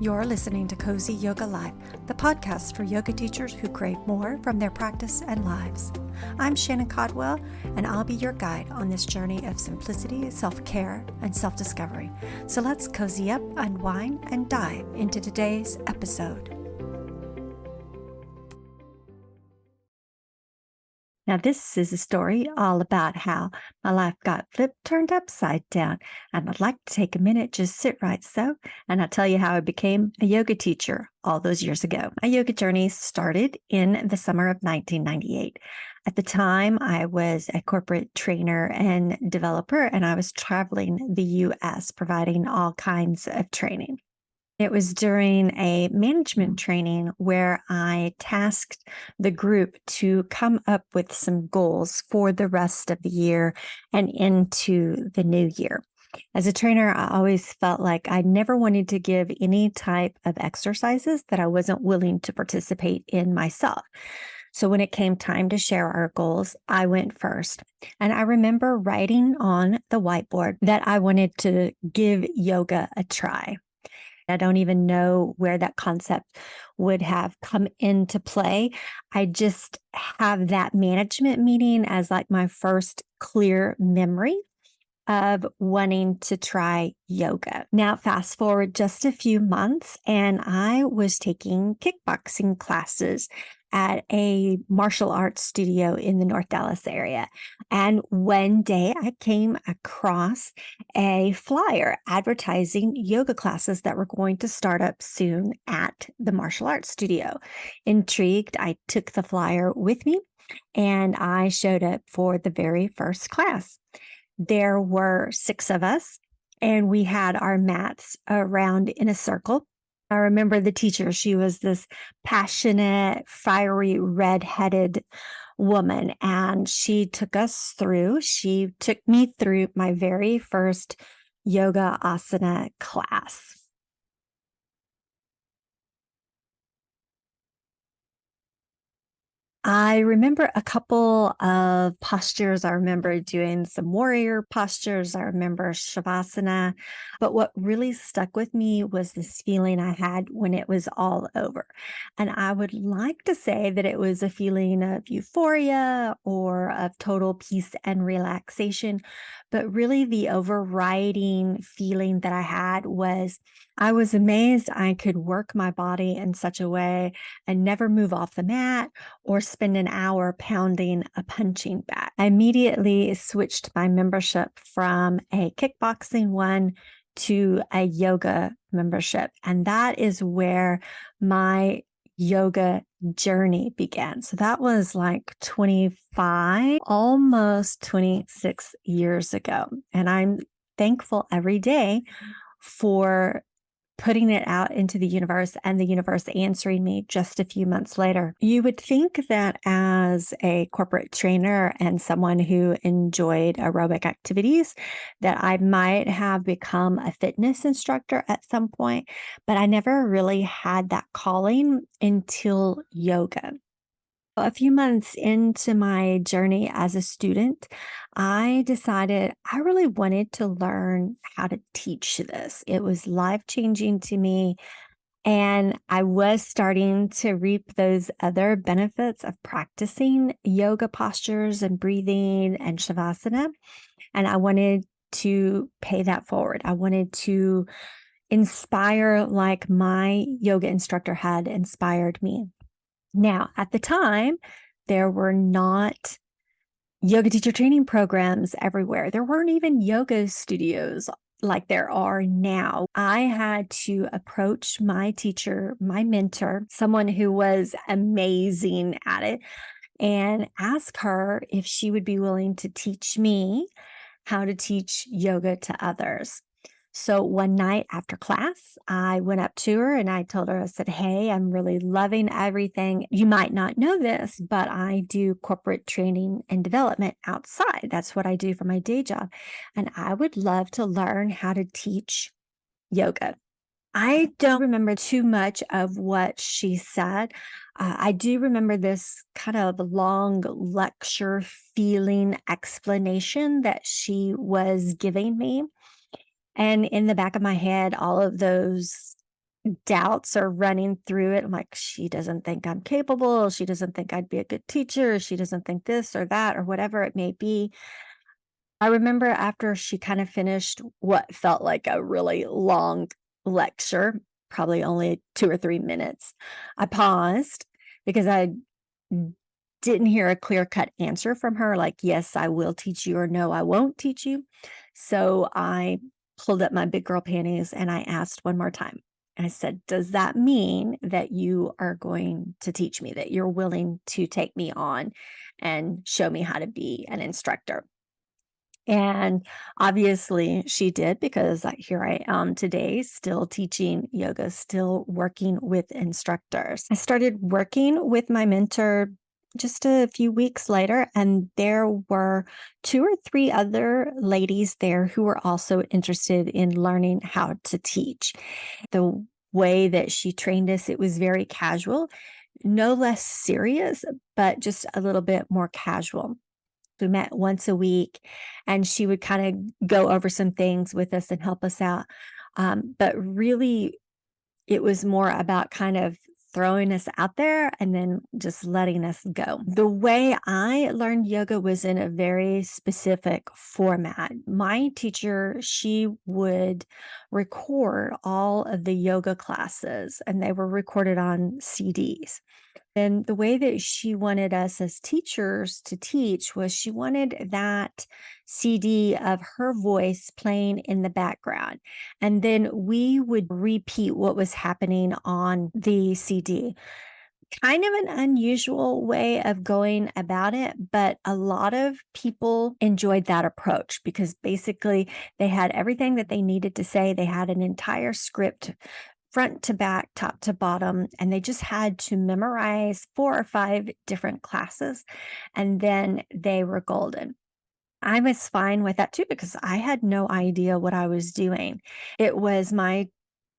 You're listening to Cozy Yoga Life, the podcast for yoga teachers who crave more from their practice and lives. I'm Shannon Codwell, and I'll be your guide on this journey of simplicity, self-care, and self-discovery. So let's cozy up, unwind, and dive into today's episode. Now, this is a story all about how my life got turned upside down. And I'd like to take a minute, just sit right so, and I'll tell you how I became a yoga teacher all those years ago. My yoga journey started in the summer of 1998. At the time, I was a corporate trainer and developer, and I was traveling the U.S. providing all kinds of training. It was during a management training where I tasked the group to come up with some goals for the rest of the year and into the new year. As a trainer, I always felt like I never wanted to give any type of exercises that I wasn't willing to participate in myself. So when it came time to share our goals, I went first. And I remember writing on the whiteboard that I wanted to give yoga a try. I don't even know where that concept would have come into play. I just have that management meeting as like my first clear memory of wanting to try yoga. Now, fast forward just a few months, and I was taking kickboxing classes at a martial arts studio in the North Dallas area. And one day I came across a flyer advertising yoga classes that were going to start up soon at the martial arts studio. Intrigued, I took the flyer with me and I showed up for the very first class. There were 6 of us, and we had our mats around in a circle. I remember the teacher. She was this passionate, fiery, red-headed woman, and she took me through my very first yoga asana class. I remember a couple of postures. I remember doing some warrior postures. I remember Shavasana. But what really stuck with me was this feeling I had when it was all over. And I would like to say that it was a feeling of euphoria or of total peace and relaxation. But really, the overriding feeling that I had was I was amazed I could work my body in such a way and never move off the mat or spend an hour pounding a punching bag. I immediately switched my membership from a kickboxing one to a yoga membership. And that is where my yoga journey began. So that was like 25, almost 26 years ago. And I'm thankful every day for putting it out into the universe and the universe answering me just a few months later. You would think that as a corporate trainer and someone who enjoyed aerobic activities, that I might have become a fitness instructor at some point, but I never really had that calling until yoga. A few months into my journey as a student, I decided I really wanted to learn how to teach this. It was life-changing to me, and I was starting to reap those other benefits of practicing yoga postures and breathing and Shavasana, and I wanted to pay that forward. I wanted to inspire like my yoga instructor had inspired me. Now, at the time, there were not yoga teacher training programs everywhere. There weren't even yoga studios like there are now. I had to approach my teacher, my mentor, someone who was amazing at it, and ask her if she would be willing to teach me how to teach yoga to others. So one night after class, I went up to her and I told her, I said, "Hey, I'm really loving everything. You might not know this, but I do corporate training and development outside. That's what I do for my day job. And I would love to learn how to teach yoga." I don't remember too much of what she said. I do remember this kind of long lecture feeling explanation that she was giving me. And in the back of my head, all of those doubts are running through it. I'm like, she doesn't think I'm capable. She doesn't think I'd be a good teacher. She doesn't think this or that or whatever it may be. I remember after she kind of finished what felt like a really long lecture, probably only 2 or 3 minutes, I paused because I didn't hear a clear cut answer from her, like, yes, I will teach you, or no, I won't teach you. So I pulled up my big girl panties and I asked one more time. I said, does that mean that you are going to teach me, that you're willing to take me on and show me how to be an instructor? And obviously she did, because here I am today, still teaching yoga, still working with instructors. I started working with my mentor just a few weeks later, and there were 2 or 3 other ladies there who were also interested in learning how to teach. The way that she trained us, it was very casual, no less serious, but just a little bit more casual. We met once a week, and she would kinda go over some things with us and help us out, but really, it was more about kind of throwing us out there and then just letting us go. The way I learned yoga was in a very specific format. My teacher, she would record all of the yoga classes, and they were recorded on CDs. And the way that she wanted us as teachers to teach was she wanted that CD of her voice playing in the background. And then we would repeat what was happening on the CD. Kind of an unusual way of going about it, but a lot of people enjoyed that approach because basically they had everything that they needed to say. They had an entire script front to back, top to bottom, and they just had to memorize 4 or 5 different classes, and then they were golden. I was fine with that too because I had no idea what I was doing. It was my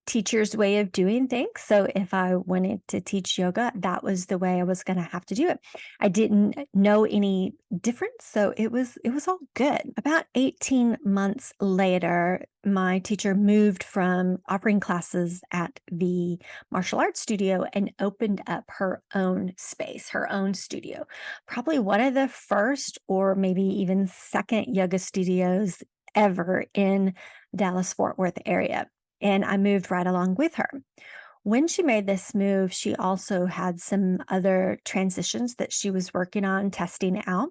teacher's way of doing things. So if I wanted to teach yoga, that was the way I was going to have to do it. I didn't know any difference, so it was all good. About 18 months later, my teacher moved from offering classes at the martial arts studio and opened up her own space, her own studio. Probably one of the first or maybe even second yoga studios ever in Dallas Fort Worth area, and I moved right along with her. When she made this move, she also had some other transitions that she was working on testing out.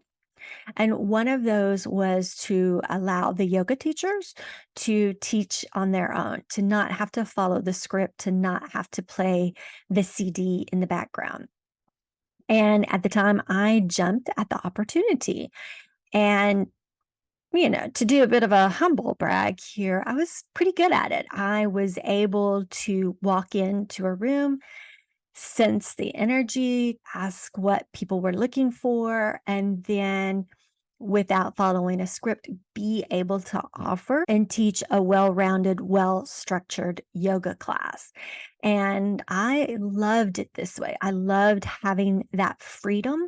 And one of those was to allow the yoga teachers to teach on their own, to not have to follow the script, to not have to play the CD in the background. And at the time, I jumped at the opportunity. And to do a bit of a humble brag here, I was pretty good at it. I was able to walk into a room, sense the energy, ask what people were looking for, and then without following a script, be able to offer and teach a well rounded, well structured yoga class. And I loved it this way. I loved having that freedom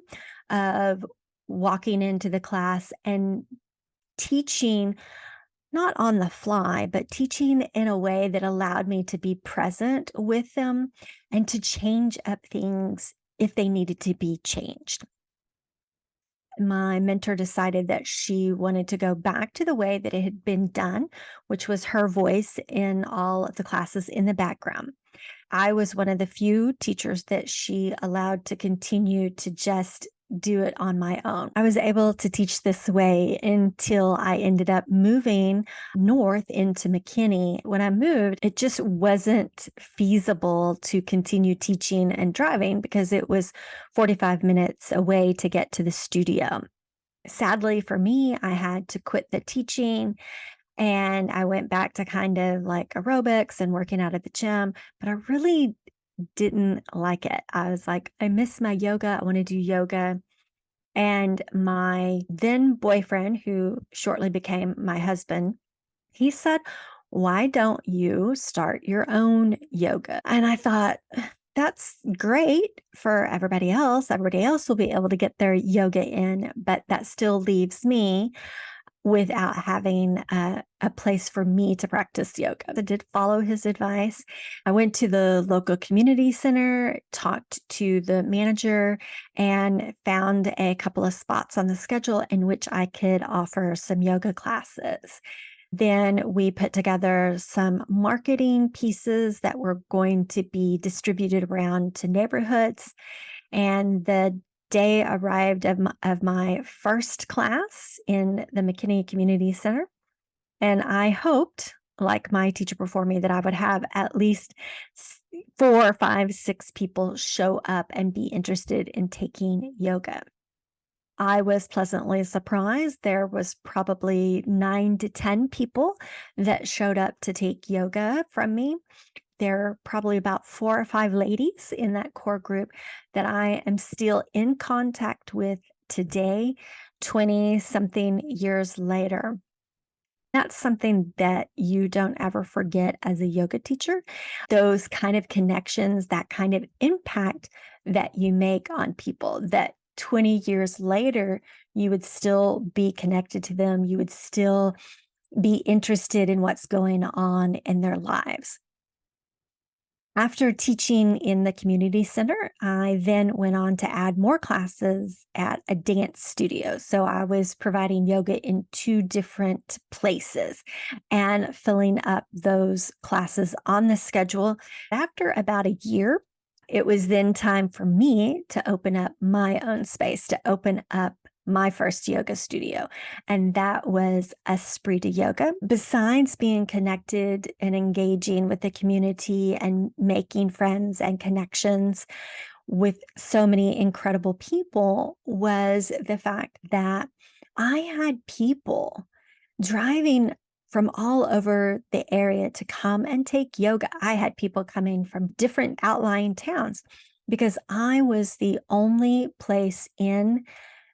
of walking into the class and teaching not on the fly, but teaching in a way that allowed me to be present with them and to change up things if they needed to be changed. My mentor decided that she wanted to go back to the way that it had been done, which was her voice in all of the classes in the background. I was one of the few teachers that she allowed to continue to just do it on my own. I was able to teach this way until I ended up moving north into McKinney. When I moved, it just wasn't feasible to continue teaching and driving because it was 45 minutes away to get to the studio. Sadly for me, I had to quit the teaching and I went back to kind of like aerobics and working out at the gym, but I really didn't like it. I was like, I miss my yoga. I want to do yoga. And my then boyfriend, who shortly became my husband, he said, why don't you start your own yoga? And I thought, that's great for everybody else. Everybody else will be able to get their yoga in, but that still leaves me. without having a place for me to practice yoga. I did follow his advice. I went to the local community center, talked to the manager, and found a couple of spots on the schedule in which I could offer some yoga classes. Then we put together some marketing pieces that were going to be distributed around to neighborhoods. And the day arrived of my first class in the McKinney Community Center. And I hoped, like my teacher before me, that I would have at least 4, 5, 6 people show up and be interested in taking yoga. I was pleasantly surprised. There was probably 9 to 10 people that showed up to take yoga from me. There are probably about 4 or 5 ladies in that core group that I am still in contact with today, 20 something years later. That's something that you don't ever forget as a yoga teacher. Those kind of connections, that kind of impact that you make on people, that 20 years later, you would still be connected to them. You would still be interested in what's going on in their lives. After teaching in the community center, I then went on to add more classes at a dance studio. So I was providing yoga in 2 different places and filling up those classes on the schedule. After about a year, it was then time for me to open up my own space, to open up my first yoga studio, and that was Esprit de Yoga. Besides being connected and engaging with the community and making friends and connections with so many incredible people, was the fact that I had people driving from all over the area to come and take yoga. I had people coming from different outlying towns because I was the only place in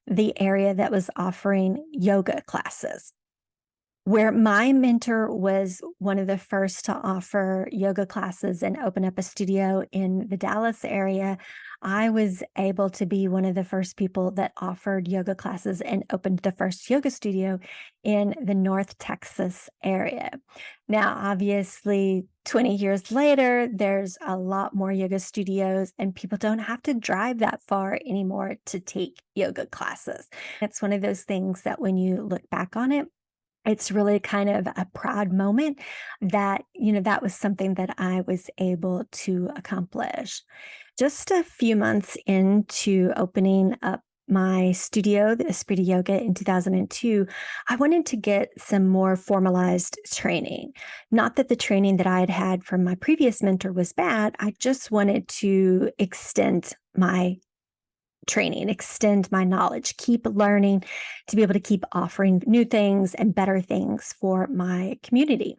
the area that was offering yoga classes. Where my mentor was one of the first to offer yoga classes and open up a studio in the Dallas area, I was able to be one of the first people that offered yoga classes and opened the first yoga studio in the North Texas area. Now, obviously, 20 years later, there's a lot more yoga studios, and people don't have to drive that far anymore to take yoga classes. It's one of those things that when you look back on it, it's really kind of a proud moment that, that was something that I was able to accomplish. Just a few months into opening up my studio, the Esprit de Yoga, in 2002, I wanted to get some more formalized training. Not that the training that I had had from my previous mentor was bad. I just wanted to extend my training, extend my knowledge, keep learning to be able to keep offering new things and better things for my community.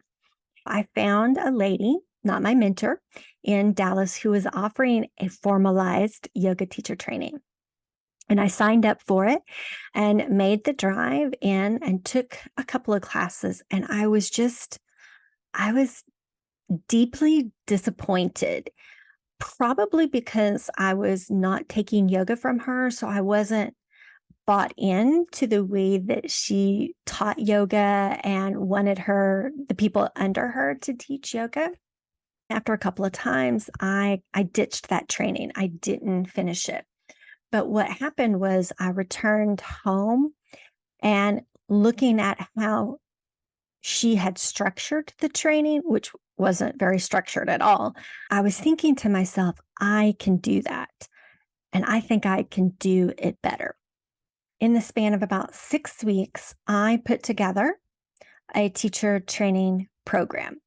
I found a lady, not my mentor, in Dallas who was offering a formalized yoga teacher training. And I signed up for it and made the drive in and took a couple of classes. And I was deeply disappointed, probably because I was not taking yoga from her. So I wasn't bought in to the way that she taught yoga and wanted the people under her to teach yoga. After a couple of times, I ditched that training. I didn't finish it. But what happened was I returned home and looking at how she had structured the training, which wasn't very structured at all, I was thinking to myself, I can do that. And I think I can do it better. In the span of about 6 weeks, I put together a teacher training program.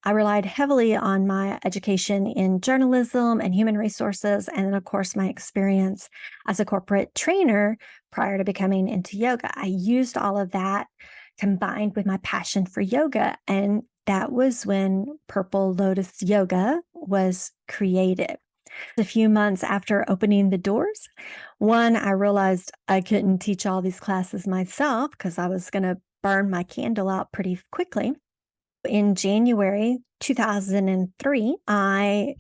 I relied heavily on my education in journalism and human resources, and then, of course, my experience as a corporate trainer prior to becoming into yoga. I used all of that combined with my passion for yoga, and that was when Purple Lotus Yoga was created. A few months after opening the doors, one, I realized I couldn't teach all these classes myself because I was going to burn my candle out pretty quickly. In January 2003, I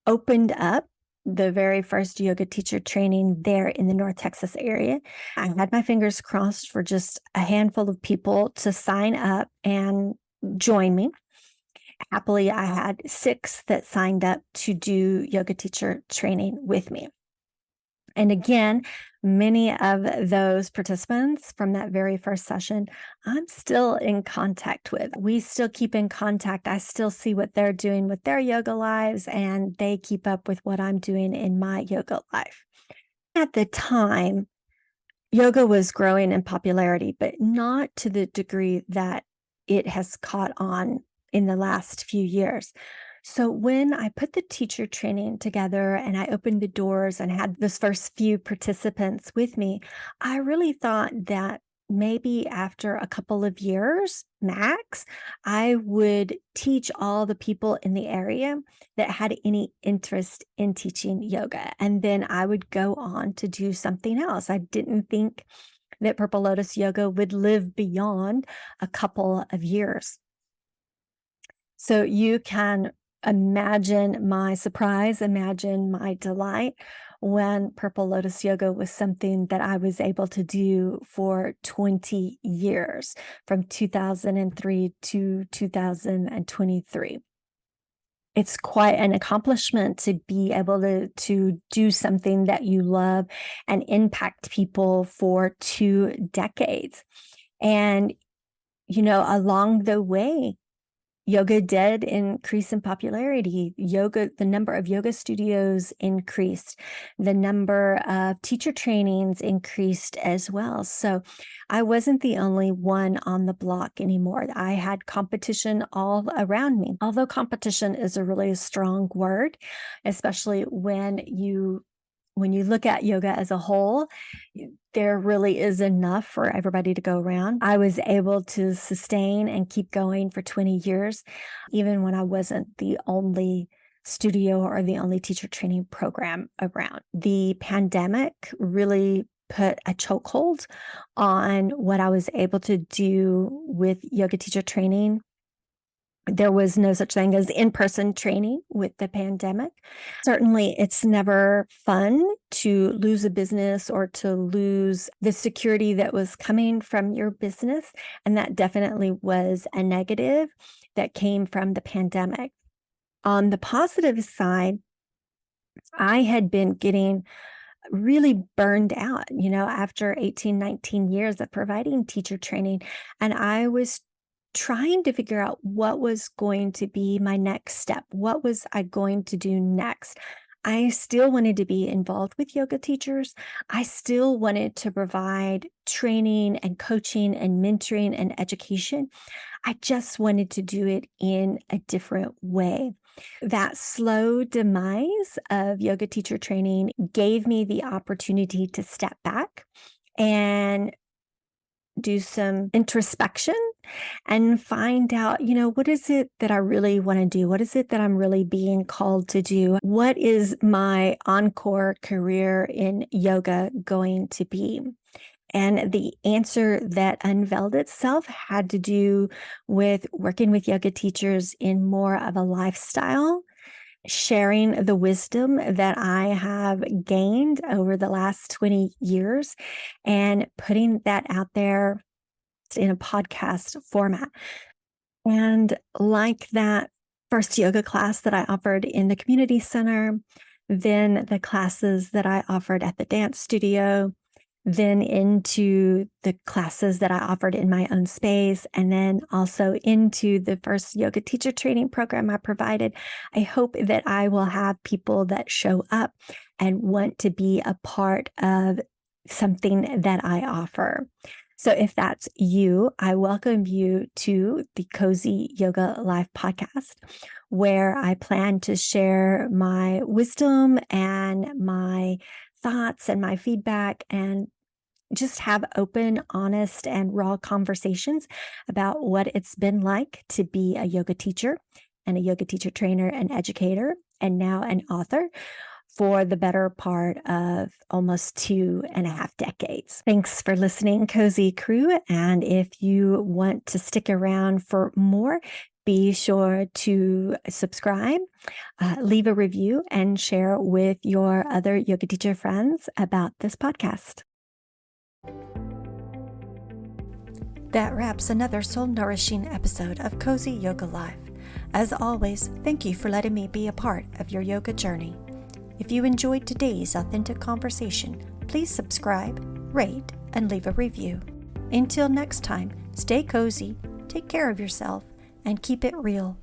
opened up the very first yoga teacher training there in the North Texas area. I had my fingers crossed for just a handful of people to sign up and join me. Happily, I had 6 that signed up to do yoga teacher training with me. And again, many of those participants from that very first session, I'm still in contact with. We still keep in contact. I still see what they're doing with their yoga lives, and they keep up with what I'm doing in my yoga life. At the time, yoga was growing in popularity, but not to the degree that it has caught on in the last few years. So when I put the teacher training together and I opened the doors and had those first few participants with me, I really thought that maybe after a couple of years max, I would teach all the people in the area that had any interest in teaching yoga. And then I would go on to do something else. I didn't think that Purple Lotus Yoga would live beyond a couple of years. So you can imagine my surprise, imagine my delight when Purple Lotus Yoga was something that I was able to do for 20 years, from 2003 to 2023. It's quite an accomplishment to be able to do something that you love and impact people for 2 decades. And, along the way, yoga did increase in popularity. The number of yoga studios increased. The number of teacher trainings increased as well. So I wasn't the only one on the block anymore. I had competition all around me. Although competition is a really strong word, especially when you look at yoga as a whole, there really is enough for everybody to go around. I was able to sustain and keep going for 20 years, even when I wasn't the only studio or the only teacher training program around. The pandemic really put a chokehold on what I was able to do with yoga teacher training. There was no such thing as in-person training with the pandemic. Certainly, it's never fun to lose a business or to lose the security that was coming from your business. And that definitely was a negative that came from the pandemic. On the positive side, I had been getting really burned out, after 18, 19 years of providing teacher training. And I was trying to figure out what was going to be my next step. What was I going to do next? I still wanted to be involved with yoga teachers. I still wanted to provide training and coaching and mentoring and education. I just wanted to do it in a different way. That slow demise of yoga teacher training gave me the opportunity to step back and do some introspection and find out, what is it that I really want to do? What is it that I'm really being called to do? What is my encore career in yoga going to be? And the answer that unveiled itself had to do with working with yoga teachers in more of a lifestyle, sharing the wisdom that I have gained over the last 20 years and putting that out there in a podcast format. And like that first yoga class that I offered in the community center, then the classes that I offered at the dance studio, then into the classes that I offered in my own space, and then also into the first yoga teacher training program I provided. I hope that I will have people that show up and want to be a part of something that I offer. So if that's you, I welcome you to the Cozy Yoga Life podcast, where I plan to share my wisdom and my thoughts and my feedback and just have open, honest, and raw conversations about what it's been like to be a yoga teacher and a yoga teacher trainer and educator, and now an author for the better part of almost 2.5 decades. Thanks for listening, Cozy Crew. And if you want to stick around for more, Be sure to subscribe, leave a review, and share with your other yoga teacher friends about this podcast. That wraps another soul-nourishing episode of Cozy Yoga Life. As always, thank you for letting me be a part of your yoga journey. If you enjoyed today's authentic conversation, please subscribe, rate, and leave a review. Until next time, stay cozy, take care of yourself, and keep it real.